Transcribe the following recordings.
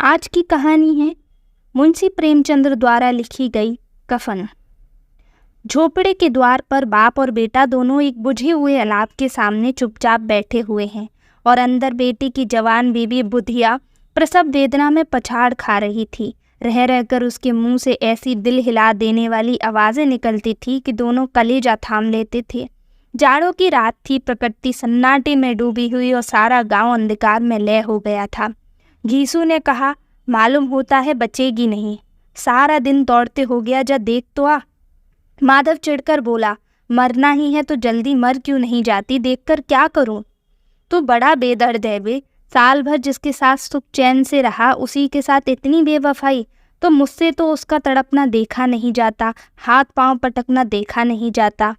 आज की कहानी है मुंशी प्रेमचंद्र द्वारा लिखी गई कफन। झोपड़े के द्वार पर बाप और बेटा दोनों एक बुझे हुए अलाव के सामने चुपचाप बैठे हुए हैं और अंदर बेटी की जवान बीबी बुधिया प्रसव वेदना में पछाड़ खा रही थी। रह रहकर उसके मुंह से ऐसी दिल हिला देने वाली आवाज़ें निकलती थी कि दोनों कलेजा थाम लेते थे। जाड़ों की रात थी, प्रकृति सन्नाटे में डूबी हुई और सारा गांव अंधकार में लय हो गया था। घीसू ने कहा, मालूम होता है बचेगी नहीं, सारा दिन दौड़ते हो गया, जा देख तो आ। माधव चिढ़कर बोला, मरना ही है तो जल्दी मर क्यों नहीं जाती, देखकर क्या करूं? तू बड़ा बेदर्द है बे, साल भर जिसके साथ सुख चैन से रहा उसी के साथ इतनी बेवफाई। तो मुझसे तो उसका तड़पना देखा नहीं जाता, हाथ पांव पटकना देखा नहीं जाता।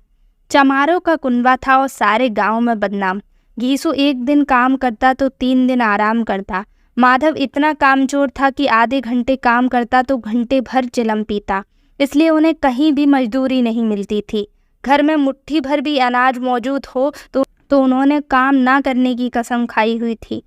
चमारों का कुनबा था और सारे गांव में बदनाम। घीसू एक दिन काम करता तो 3 दिन आराम करता। माधव इतना कामचोर था कि आधे घंटे काम करता तो घंटे भर चिलम पीता, इसलिए उन्हें कहीं भी मजदूरी नहीं मिलती थी। घर में मुट्ठी भर भी अनाज मौजूद हो तो उन्होंने काम ना करने की कसम खाई हुई थी।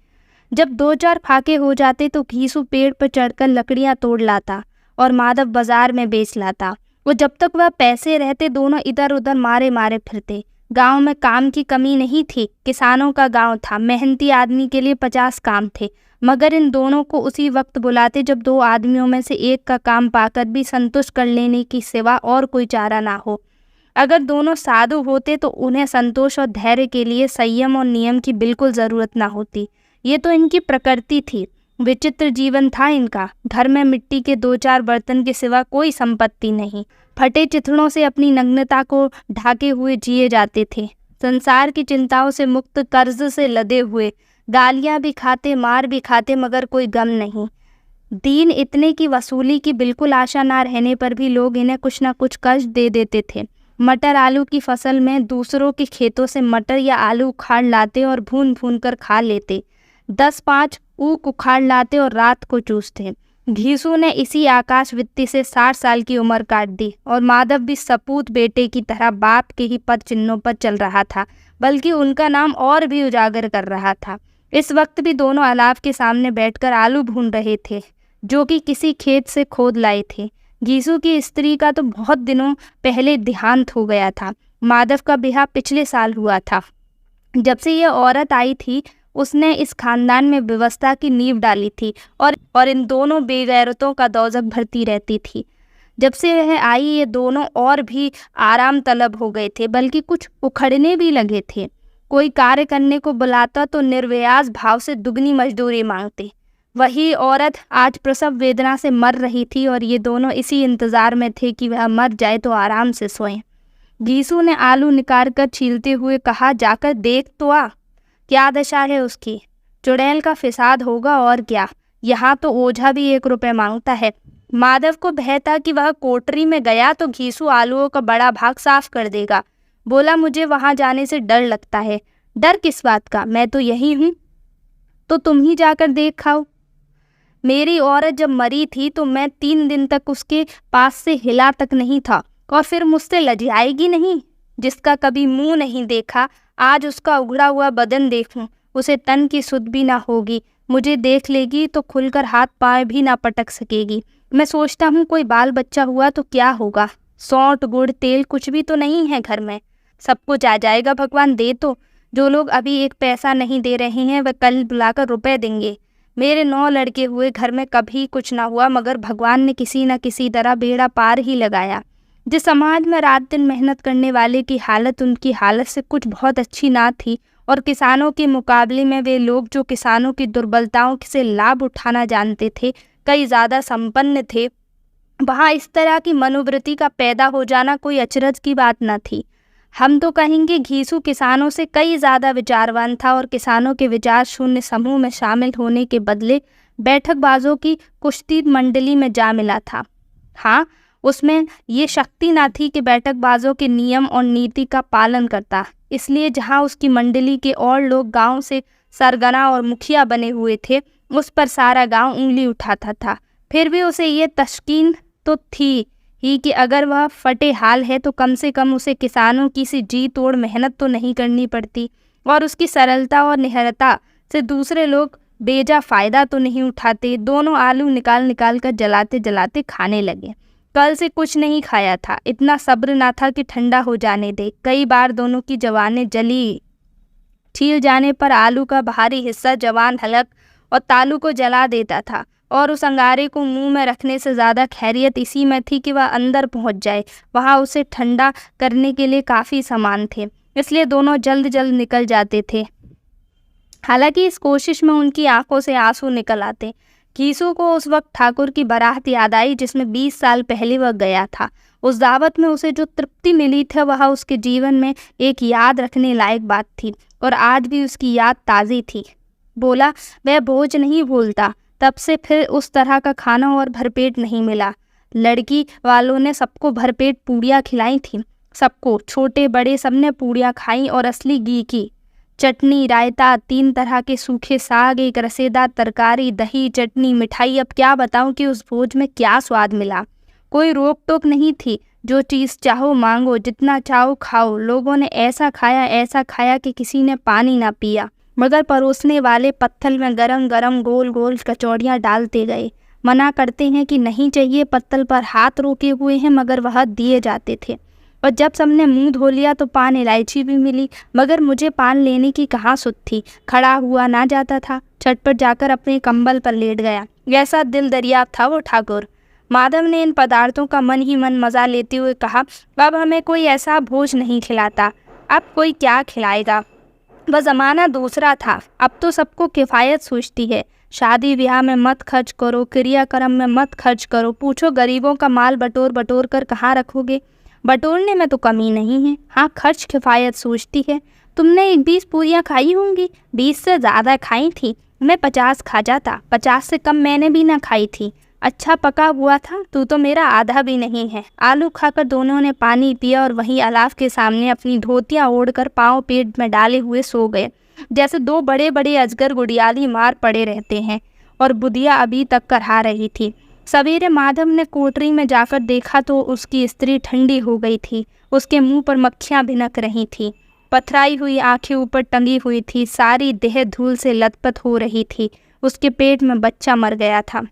जब 2-4 फाके हो जाते तो घीसू पेड़ पर चढ़कर लकड़ियां तोड़ लाता और माधव बाजार में बेच लाता। वो जब तक वह पैसे रहते दोनों इधर उधर मारे मारे फिरते। गांव में काम की कमी नहीं थी, किसानों का गांव था, मेहनती आदमी के लिए 50 काम थे, मगर इन दोनों को उसी वक्त बुलाते जब 2 आदमियों में से एक का काम पाकर भी संतुष्ट कर लेने की सिवा और कोई चारा ना हो। अगर दोनों साधु होते तो उन्हें संतोष और धैर्य के लिए संयम और नियम की बिल्कुल ज़रूरत ना होती। ये तो इनकी प्रकृति थी, विचित्र जीवन था इनका। घर में मिट्टी के 2-4 बर्तन के सिवा कोई संपत्ति नहीं। फटे चिथड़ों से अपनी नग्नता को ढाके हुए जिए जाते थे। संसार की चिंताओं से मुक्त, कर्ज से लदे हुए, गालियां भी खाते, मार भी खाते, मगर कोई गम नहीं। दीन इतने की वसूली की बिल्कुल आशा ना रहने पर भी लोग इन्हें कुछ ना कुछ कर्ज दे देते थे। मटर आलू की फसल में दूसरों के खेतों से मटर या आलू उखाड़ लाते और भून भून कर खा लेते। 10-5 ऊख उखाड़ लाते और रात को चूसते। घीसू ने इसी आकाश वित्ती से 60 साल की उम्र काट दी और माधव भी सपूत बेटे की तरह बाप के ही पद चिन्हों पर चल रहा था, बल्कि उनका नाम और भी उजागर कर रहा था। इस वक्त भी दोनों अलाव के सामने बैठकर आलू भून रहे थे, जो कि किसी खेत से खोद लाए थे। घीसू की स्त्री का तो बहुत दिनों पहले देहांत हो गया था। माधव का ब्याह पिछले साल हुआ था। जब से यह औरत आई थी उसने इस खानदान में व्यवस्था की नींव डाली थी और इन दोनों बेगैरतों का दोजख भरती रहती थी। जब से वह आई ये दोनों और भी आराम तलब हो गए थे, बल्कि कुछ उखड़ने भी लगे थे। कोई कार्य करने को बुलाता तो निर्व्याज भाव से दुगनी मजदूरी मांगते। वही औरत आज प्रसव वेदना से मर रही थी और ये दोनों इसी इंतज़ार में थे कि वह मर जाए तो आराम से सोएं। घीसू ने आलू निकाल कर छीलते हुए कहा, जाकर देख तो आ, क्या दशा है उसकी। चुड़ैल का फिसाद होगा और क्या। यहाँ तो ओझा भी 1 रुपये मांगता है। माधव को भय था कि वह कोठरी में गया तो घीसू आलूओं का बड़ा भाग साफ कर देगा। बोला, मुझे वहाँ जाने से डर लगता है। डर किस बात का, मैं तो यही हूँ। तो तुम ही जाकर देख खाओ। मेरी औरत जब मरी थी तो मैं 3 दिन तक उसके पास से हिला तक नहीं था, और फिर मुझसे लजाएगी नहीं। जिसका कभी मुंह नहीं देखा आज उसका उघड़ा हुआ बदन देखूं, उसे तन की सुध भी ना होगी। मुझे देख लेगी तो खुलकर हाथ पाँव भी ना पटक सकेगी। मैं सोचता हूँ कोई बाल बच्चा हुआ तो क्या होगा। सौंठ गुड़ तेल कुछ भी तो नहीं है घर में। सब कुछ आ जाएगा, भगवान दे तो। जो लोग अभी 1 पैसा नहीं दे रहे हैं वह कल बुलाकर रुपए देंगे। मेरे 9 लड़के हुए, घर में कभी कुछ ना हुआ, मगर भगवान ने किसी न किसी तरह बेड़ा पार ही लगाया। जिस समाज में रात दिन मेहनत करने वाले की हालत उनकी हालत से कुछ बहुत अच्छी ना थी, और किसानों के मुकाबले में वे लोग जो किसानों की दुर्बलताओं से लाभ उठाना जानते थे कई ज़्यादा संपन्न थे, वहाँ इस तरह की मनोवृत्ति का पैदा हो जाना कोई अचरज की बात न थी। हम तो कहेंगे घीसू किसानों से कई ज़्यादा विचारवान था और किसानों के विचार शून्य समूह में शामिल होने के बदले बैठकबाजों की कुश्ती मंडली में जा मिला था। हाँ, उसमें ये शक्ति ना थी कि बैठकबाजों के नियम और नीति का पालन करता, इसलिए जहाँ उसकी मंडली के और लोग गांव से सरगना और मुखिया बने हुए थे उस पर सारा गांव उंगली उठाता था। फिर भी उसे ये तस्कीन तो थी ही कि अगर वह फटे हाल है तो कम से कम उसे किसानों की सी जी तोड़ मेहनत तो नहीं करनी पड़ती, और उसकी सरलता और निडरता से दूसरे लोग बेजा फ़ायदा तो नहीं उठाते। दोनों आलू निकाल निकाल कर जलाते जलाते खाने लगे। कल से कुछ नहीं खाया था, इतना सब्र ना था कि ठंडा हो जाने दे। कई बार दोनों की जवानें जली। छील जाने पर आलू का बाहरी हिस्सा जवान हलक और तालू को जला देता था, और उस अंगारे को मुंह में रखने से ज़्यादा खैरियत इसी में थी कि वह अंदर पहुंच जाए। वहां उसे ठंडा करने के लिए काफ़ी सामान थे, इसलिए दोनों जल्द जल्द निकल जाते थे। हालांकि इस कोशिश में उनकी आंखों से आंसू निकल आते। घीसू को उस वक्त ठाकुर की बारात याद आई जिसमें 20 साल पहले वह गया था। उस दावत में उसे जो तृप्ति मिली थी वह उसके जीवन में एक याद रखने लायक बात थी, और आज भी उसकी याद ताज़ी थी। बोला, वह भोज नहीं भूलता। तब से फिर उस तरह का खाना और भरपेट नहीं मिला। लड़की वालों ने सबको भरपेट पूड़ियाँ खिलाई थी। सबको, छोटे बड़े, सबने पूड़ियाँ खाई, और असली घी की चटनी, रायता, 3 तरह के सूखे साग, एक रसेदार तरकारी, दही, चटनी, मिठाई। अब क्या बताऊं कि उस भोज में क्या स्वाद मिला। कोई रोक टोक नहीं थी, जो चीज़ चाहो मांगो, जितना चाहो खाओ। लोगों ने ऐसा खाया कि किसी ने पानी ना पिया, मगर परोसने वाले पत्तल में गरम गरम गोल गोल कचौड़ियाँ डालते गए। मना करते हैं कि नहीं चाहिए, पत्तल पर हाथ रोके हुए हैं, मगर वह दिए जाते थे। और जब सबने मुंह धो लिया तो पान इलायची भी मिली, मगर मुझे पान लेने की कहाँ सुध थी। खड़ा हुआ ना जाता था, झटपट जाकर अपने कंबल पर लेट गया। ऐसा दिल दरिया था वो ठाकुर। माधव ने इन पदार्थों का मन ही मन मज़ा लेते हुए कहा, अब हमें कोई ऐसा भोज नहीं खिलाता, अब कोई क्या खिलाएगा। वह ज़माना दूसरा था। अब तो सबको किफ़ायत सूझती है। शादी ब्याह में मत खर्च करो, क्रियाक्रम में मत खर्च करो। पूछो गरीबों का माल बटोर बटोर कर कहाँ रखोगे। बटोरने में तो कमी नहीं है, हाँ खर्च किफ़ायत सूझती है। तुमने 20 पूरियाँ खाई होंगी, 20 से ज़्यादा खाई थी। मैं 50 खा जाता, 50 से कम मैंने भी ना खाई थी। अच्छा पका हुआ था, तू तो मेरा आधा भी नहीं है। आलू खाकर दोनों ने पानी पिया और वहीं अलाव के सामने अपनी धोतियाँ ओढ़कर पाँव पेट में डाले हुए सो गए, जैसे 2 बड़े बड़े अजगर गुड़ियाली मार पड़े रहते हैं। और बुधिया अभी तक करहा रही थी। सवेरे माधव ने कोठरी में जाकर देखा तो उसकी स्त्री ठंडी हो गई थी। उसके मुंह पर मक्खियाँ भिनक रही थीं। पथराई हुई आंखें ऊपर टंगी हुई थी। सारी देह धूल से लथपथ हो रही थी। उसके पेट में बच्चा मर गया था।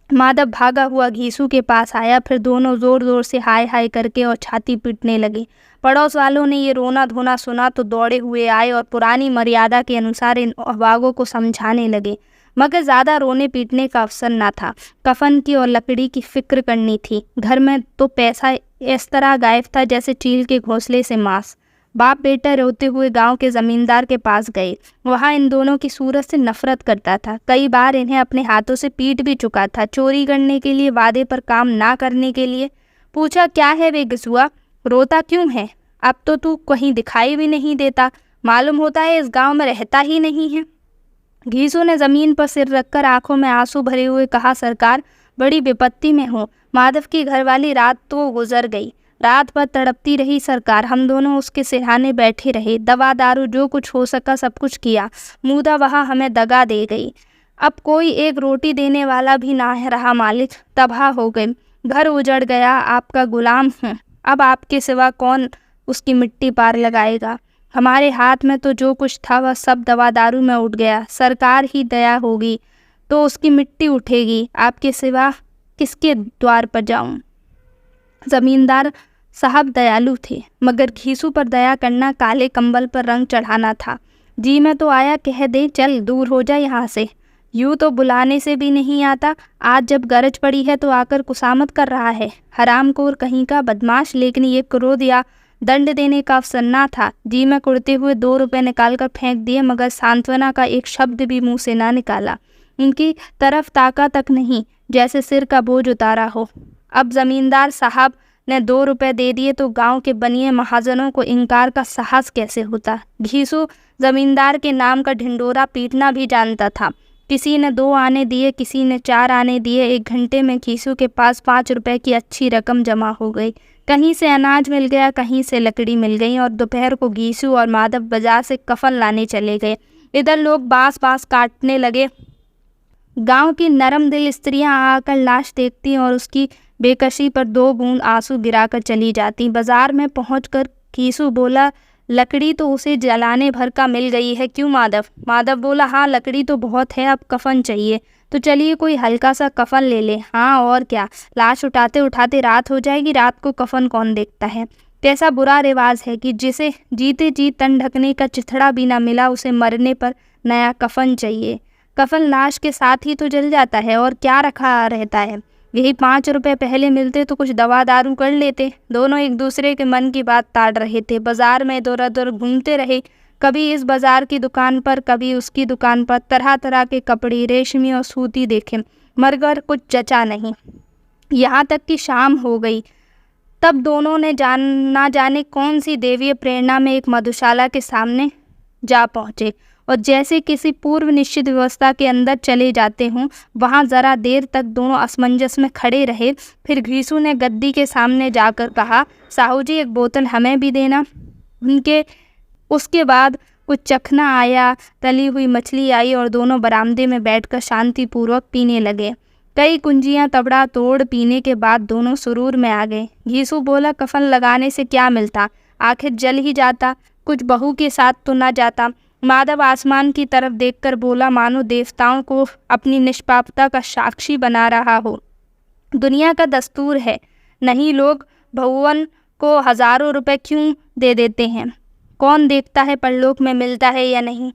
माधव भागा हुआ घीसू के पास आया, फिर दोनों जोर जोर से हाय हाय करके और छाती पीटने लगे। पड़ोस वालों ने ये रोना धोना सुना तो दौड़े हुए आए और पुरानी मर्यादा के अनुसार इन अभागों को समझाने लगे, मगर ज़्यादा रोने पीटने का अवसर ना था। कफन की और लकड़ी की फिक्र करनी थी। घर में तो पैसा इस तरह गायब था जैसे चील के घोंसले से मांस। बाप बेटा रोते हुए गांव के जमींदार के पास गए। वहां इन दोनों की सूरत से नफरत करता था। कई बार इन्हें अपने हाथों से पीट भी चुका था, चोरी करने के लिए, वादे पर काम ना करने के लिए। पूछा, क्या है वे गसुआ, रोता क्यों है? अब तो तू कहीं दिखाई भी नहीं देता, मालूम होता है इस गांव में रहता ही नहीं है। घीसू ने जमीन पर सिर रखकर आंखों में आंसू भरे हुए कहा, सरकार बड़ी विपत्ति में हो। माधव की घरवाली रात तो गुजर गई, रात भर तड़पती रही सरकार। हम दोनों उसके सिरहाने बैठे रहे, दवा दारू जो कुछ हो सका सब कुछ किया। मुदा वहाँ हमें दगा दे गई। अब कोई एक रोटी देने वाला भी ना रहा मालिक, तबाह हो गए, घर उजड़ गया। आपका गुलाम हूँ, अब आपके सिवा कौन उसकी मिट्टी पार लगाएगा। हमारे हाथ में तो जो कुछ था वह सब दवा दारू में उठ गया। सरकार ही दया होगी तो उसकी मिट्टी उठेगी, आपके सिवा किसके द्वार पर जाऊं। जमींदार साहब दयालु थे, मगर घीसू पर दया करना काले कंबल पर रंग चढ़ाना था। जी मैं तो आया कह दे चल दूर हो जा यहाँ से, यूँ तो बुलाने से भी नहीं आता। आज जब गरज पड़ी है तो आकर कुसामत कर रहा है। हरामखोर कहीं का बदमाश, लेकिन ये क्रोध या दंड देने का अवसर ना था। जी मैं कुड़ते हुए 2 रुपए निकाल कर फेंक दिए, मगर सांत्वना का एक शब्द भी मुंह से ना निकाला। उनकी तरफ ताका तक नहीं, जैसे सिर का बोझ उतारा हो। अब जमींदार साहब ने 2 रुपए दे दिए तो गांव के बनिए महाजनों को इनकार का साहस कैसे होता। घीसू जमींदार के नाम का ढिंडोरा पीटना भी जानता था। किसी ने 2 आने दिए, किसी ने 4 आने दिए। 1 घंटे में घीसू के पास 5 रुपए की अच्छी रकम जमा हो गई। कहीं से अनाज मिल गया, कहीं से लकड़ी मिल गई, और दोपहर को घीसू और माधव बाजार से कफन लाने चले गए। इधर लोग बांस काटने लगे। गांव की नरम दिल स्त्रियां आकर लाश देखती और उसकी बेकसी पर 2 बूंद आंसू गिराकर चली जाती। बाजार में पहुंचकर घीसू बोला, लकड़ी तो उसे जलाने भर का मिल गई है, क्यों माधव? माधव बोला, हाँ लकड़ी तो बहुत है, अब कफन चाहिए। तो चलिए कोई हल्का सा कफन ले ले। हाँ और क्या, लाश उठाते उठाते रात हो जाएगी, रात को कफन कौन देखता है। कैसा बुरा रिवाज है कि जिसे जीते जी तन ढकने का चिथड़ा भी ना मिला, उसे मरने पर नया कफन चाहिए। कफन लाश के साथ ही तो जल जाता है और क्या रखा रहता है। यही 5 रुपए पहले मिलते तो कुछ दवा दारू कर लेते। दोनों एक दूसरे के मन की बात ताड़ रहे थे। बाजार में इधर उधर घूमते रहे, कभी इस बाजार की दुकान पर, कभी उसकी दुकान पर। तरह तरह के कपड़े, रेशमी और सूती देखे, मगर कुछ जचा नहीं। यहाँ तक कि शाम हो गई, तब दोनों ने ना जाने कौन सी देवीय प्रेरणा में एक मधुशाला के सामने जा पहुँचे और जैसे किसी पूर्व निश्चित व्यवस्था के अंदर चले जाते हों, वहाँ ज़रा देर तक दोनों असमंजस में खड़े रहे। फिर घीसू ने गद्दी के सामने जाकर कहा, साहू जी एक बोतल हमें भी देना। उसके बाद कुछ चखना आया, तली हुई मछली आई और दोनों बरामदे में बैठकर शांतिपूर्वक पीने लगे। कई कुंजियां तबड़ा तोड़ पीने के बाद दोनों सुरूर में आ गए। घीसू बोला, कफन लगाने से क्या मिलता, आखिर जल ही जाता, कुछ बहू के साथ तो ना जाता। माधव आसमान की तरफ देखकर बोला, मानो देवताओं को अपनी निष्पापता का साक्षी बना रहा हो। दुनिया का दस्तूर है, नहीं लोग भगवान को हजारों रुपए क्यों दे देते हैं। कौन देखता है परलोक में मिलता है या नहीं।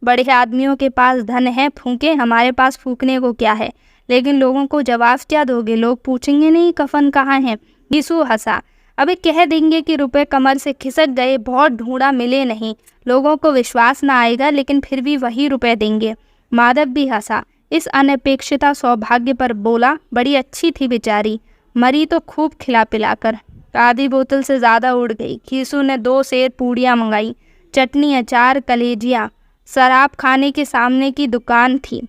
बड़े आदमियों के पास धन है, फूंके, हमारे पास फूकने को क्या है। लेकिन लोगों को जवाब क्या दोगे, लोग पूछेंगे नहीं कफन कहाँ है। घीसू हंसा, अबे कह देंगे कि रुपए कमर से खिसक गए, बहुत ढूंढा मिले नहीं। लोगों को विश्वास ना आएगा, लेकिन फिर भी वही रुपए देंगे। माधव भी हंसा, इस अनपेक्षिता सौभाग्य पर बोला, बड़ी अच्छी थी बेचारी, मरी तो खूब खिला पिलाकर। आधी बोतल से ज़्यादा उड़ गई। घीसू ने 2 सेर पूड़ियाँ मंगाई, चटनी, अचार, कलेजिया। शराब खाने के सामने की दुकान थी।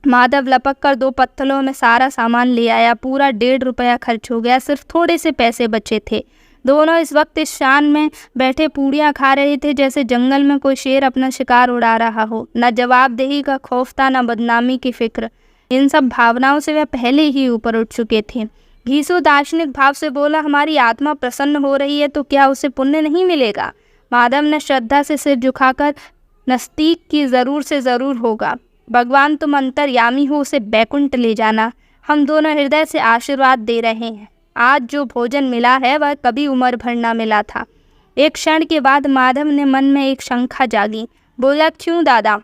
माधव लपक कर 2 पत्तलों में सारा सामान ले आया। पूरा 1.5 रुपया खर्च हो गया, सिर्फ थोड़े से पैसे बचे थे। दोनों इस वक्त इस शान में बैठे पूड़ियाँ खा रहे थे जैसे जंगल में कोई शेर अपना शिकार उड़ा रहा हो। न जवाबदेही का खौफ था, न बदनामी की फिक्र। इन सब भावनाओं से वह पहले ही ऊपर उठ चुके थे। घीसू दार्शनिक भाव से बोला, हमारी आत्मा प्रसन्न हो रही है तो क्या उसे पुण्य नहीं मिलेगा। माधव ने श्रद्धा से सिर झुकाकर, नस्तीक की ज़रूर से ज़रूर होगा। भगवान तुम अंतर्यामी हो, उसे बैकुंठ ले जाना। हम दोनों हृदय से आशीर्वाद दे रहे हैं। आज जो भोजन मिला है वह कभी उम्र भर ना मिला था। एक क्षण के बाद माधव ने मन में एक शंका जागी। बोला, क्यों दादा,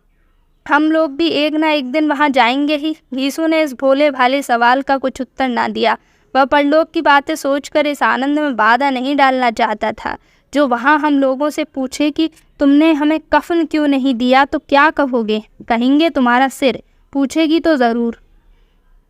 हम लोग भी एक ना एक दिन वहाँ जाएंगे ही। घीसू ने इस भोले भाले सवाल का कुछ उत्तर ना दिया। वह परलोक की बातें सोचकर इस आनंद में बाधा नहीं डालना चाहता था। जो वहाँ हम लोगों से पूछे कि तुमने हमें कफन क्यों नहीं दिया तो क्या कहोगे, कहेंगे तुम्हारा सिर। पूछेगी तो ज़रूर।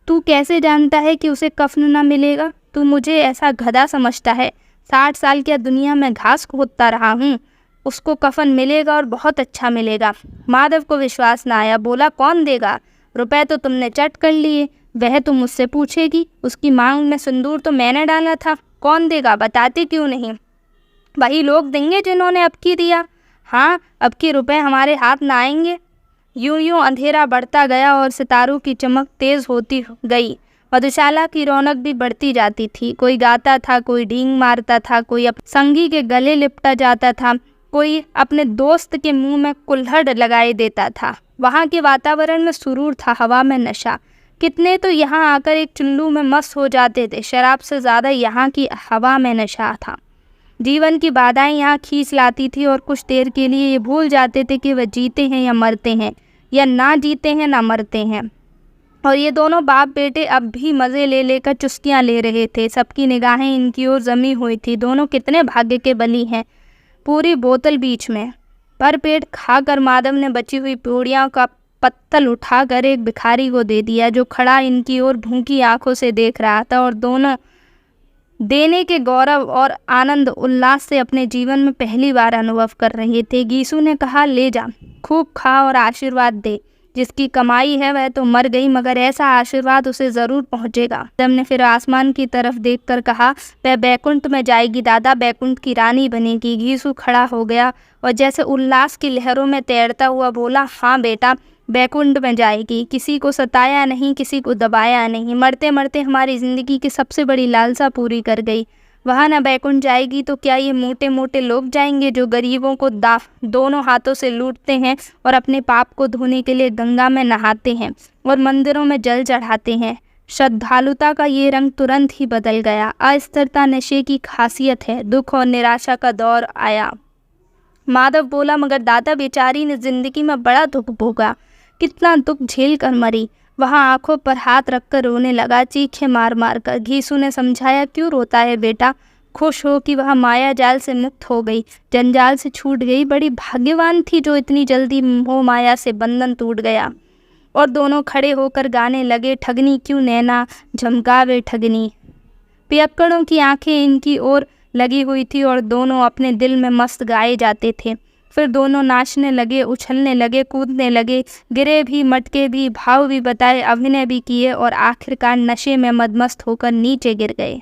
तू कैसे जानता है कि उसे कफन ना मिलेगा? तू मुझे ऐसा गधा समझता है? 60 साल क्या दुनिया में घास खोदता रहा हूँ। उसको कफन मिलेगा और बहुत अच्छा मिलेगा। माधव को विश्वास ना आया। बोला, कौन देगा? रुपए तो तुमने चट कर लिए, वह तो मुझसे पूछेगी। उसकी मांग में सिंदूर तो मैंने डाला था। कौन देगा, बताते क्यों नहीं? वही लोग देंगे जिन्होंने अब की दिया। हाँ, अब की रुपए हमारे हाथ ना आएंगे। यूं यूं अंधेरा बढ़ता गया और सितारों की चमक तेज होती गई। मधुशाला की रौनक भी बढ़ती जाती थी। कोई गाता था, कोई ढींग मारता था, कोई संगी के गले लिपटा जाता था, कोई अपने दोस्त के मुंह में कुल्हड़ लगाए देता था। वहाँ के वातावरण में सुरूर था, हवा में नशा। कितने तो यहाँ आकर एक चुल्लू में मस्त हो जाते थे। शराब से ज़्यादा यहाँ की हवा में नशा था। जीवन की बाधाएं यहाँ खींच लाती थी और कुछ देर के लिए ये भूल जाते थे कि वह जीते हैं या मरते हैं, या ना जीते हैं ना मरते हैं। और ये दोनों बाप बेटे अब भी मज़े ले लेकर चुस्कियाँ ले रहे थे। सबकी निगाहें इनकी ओर जमी हुई थी। दोनों कितने भाग्य के बली हैं। पूरी बोतल बीच में। भर पेट खाकर माधव ने बची हुई पूड़ियों का पत्तल उठाकर एक भिखारी को दे दिया, जो खड़ा इनकी ओर भूखी आंखों से देख रहा था और दोनों देने के गौरव और आनंद उल्लास से अपने जीवन में पहली बार अनुभव कर रहे थे। घीसू ने कहा, ले जा, खूब खा और आशीर्वाद दे। जिसकी कमाई है वह तो मर गई, मगर ऐसा आशीर्वाद उसे ज़रूर पहुंचेगा। माधव ने फिर आसमान की तरफ देखकर कहा, वह बैकुंठ में जाएगी दादा, बैकुंठ की रानी बनेगी। घीसू खड़ा हो गया और जैसे उल्लास की लहरों में तैरता हुआ बोला, हाँ बेटा, बैकुंठ में जाएगी। किसी को सताया नहीं, किसी को दबाया नहीं। मरते मरते हमारी ज़िंदगी की सबसे बड़ी लालसा पूरी कर गई। वहाँ न बैकुंठ जाएगी तो क्या ये मोटे मोटे लोग जाएंगे जो गरीबों को दोनों हाथों से लूटते हैं और अपने पाप को धोने के लिए गंगा में नहाते हैं और मंदिरों में जल चढ़ाते हैं। श्रद्धालुता का ये रंग तुरंत ही बदल गया। अस्थिरता नशे की खासियत है। दुख और निराशा का दौर आया। माधव बोला, मगर दादा, बेचारी ने जिंदगी में बड़ा दुख भोगा, कितना दुख झेल कर मरी। वहाँ आंखों पर हाथ रखकर रोने लगा, चीखें मार मार कर। घीसू ने समझाया, क्यों रोता है बेटा, खुश हो कि वह माया जाल से मुक्त हो गई, जंजाल से छूट गई। बड़ी भाग्यवान थी जो इतनी जल्दी मोह माया से बंधन टूट गया। और दोनों खड़े होकर गाने लगे, ठगनी क्यों नैना झमकावे ठगनी। पियक्कड़ों की आंखें इनकी ओर लगी हुई थी और दोनों अपने दिल में मस्त गाए जाते थे। फिर दोनों नाचने लगे, उछलने लगे, कूदने लगे, गिरे भी, मटके भी, भाव भी बताए, अभिनय भी किए और आखिरकार नशे में मदमस्त होकर नीचे गिर गए।